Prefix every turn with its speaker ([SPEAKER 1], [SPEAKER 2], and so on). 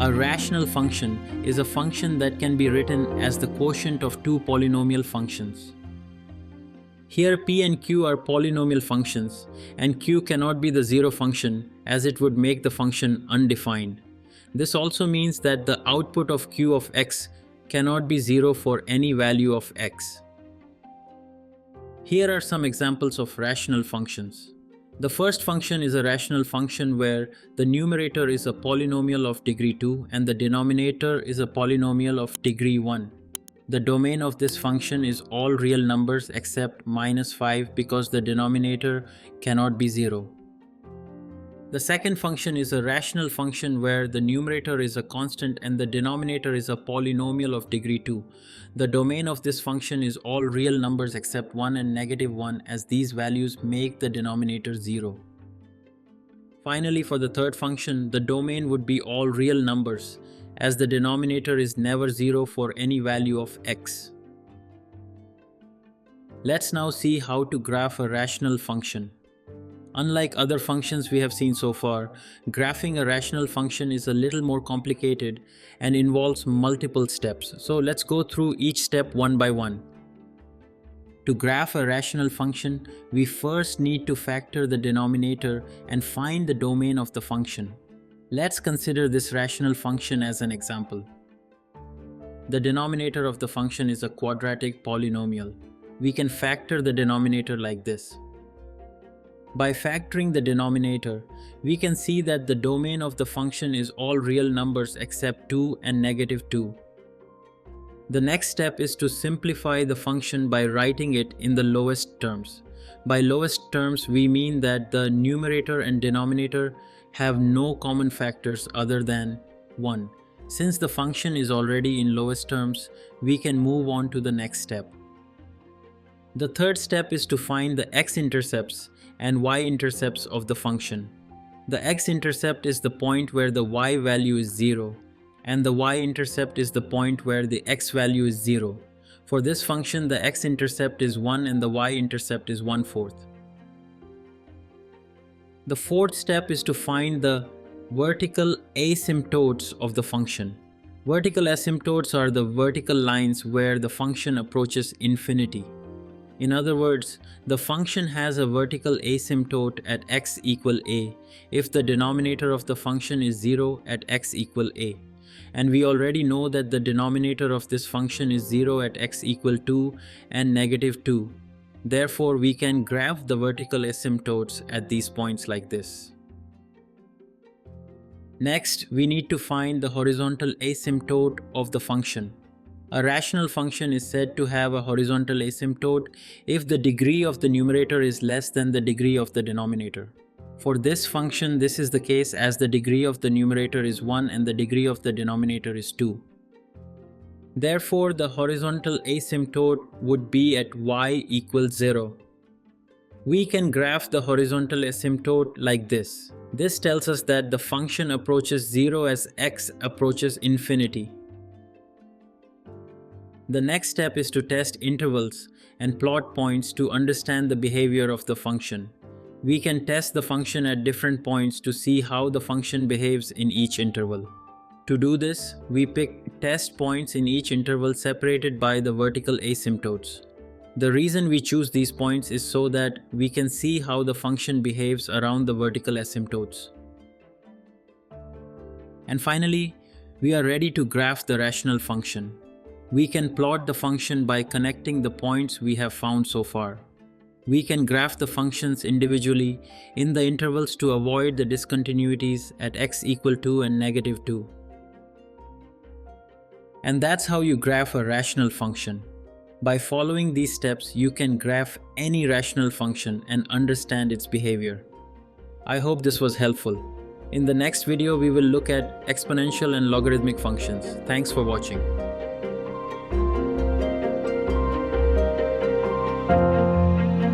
[SPEAKER 1] A rational function is a function that can be written as the quotient of two polynomial functions. Here p and q are polynomial functions, and q cannot be the zero function as it would make the function undefined. This also means that the output of q of x cannot be zero for any value of x. Here are some examples of rational functions. The first function is a rational function where the numerator is a polynomial of degree 2 and the denominator is a polynomial of degree 1. The domain of this function is all real numbers except -5 because the denominator cannot be 0. The second function is a rational function where the numerator is a constant and the denominator is a polynomial of degree 2. The domain of this function is all real numbers except 1 and -1 as these values make the denominator 0. Finally, for the third function, the domain would be all real numbers as the denominator is never 0 for any value of x. Let's now see how to graph a rational function. Unlike other functions we have seen so far, graphing a rational function is a little more complicated and involves multiple steps. So let's go through each step one by one. To graph a rational function, we first need to factor the denominator and find the domain of the function. Let's consider this rational function as an example. The denominator of the function is a quadratic polynomial. We can factor the denominator like this. By factoring the denominator, we can see that the domain of the function is all real numbers except 2 and -2. The next step is to simplify the function by writing it in the lowest terms. By lowest terms, we mean that the numerator and denominator have no common factors other than 1. Since the function is already in lowest terms, we can move on to the next step. The third step is to find the x-intercepts and y-intercepts of the function. The x-intercept is the point where the y value is 0, and the y-intercept is the point where the x value is 0. For this function, the x-intercept is 1 and the y-intercept is 1/4. The fourth step is to find the vertical asymptotes of the function. Vertical asymptotes are the vertical lines where the function approaches infinity. In other words, the function has a vertical asymptote at x equal a if the denominator of the function is 0 at x equal a. And we already know that the denominator of this function is 0 at x equal 2 and -2. Therefore, we can graph the vertical asymptotes at these points like this. Next, we need to find the horizontal asymptote of the function. A rational function is said to have a horizontal asymptote if the degree of the numerator is less than the degree of the denominator. For this function, this is the case as the degree of the numerator is 1 and the degree of the denominator is 2. Therefore, the horizontal asymptote would be at y equals 0. We can graph the horizontal asymptote like this. This tells us that the function approaches 0 as x approaches infinity. The next step is to test intervals and plot points to understand the behavior of the function. We can test the function at different points to see how the function behaves in each interval. To do this, we pick test points in each interval separated by the vertical asymptotes. The reason we choose these points is so that we can see how the function behaves around the vertical asymptotes. And finally, we are ready to graph the rational function. We can plot the function by connecting the points we have found so far. We can graph the functions individually in the intervals to avoid the discontinuities at x equal 2 and -2. And that's how you graph a rational function. By following these steps, you can graph any rational function and understand its behavior. I hope this was helpful. In the next video, we will look at exponential and logarithmic functions. Thanks for watching.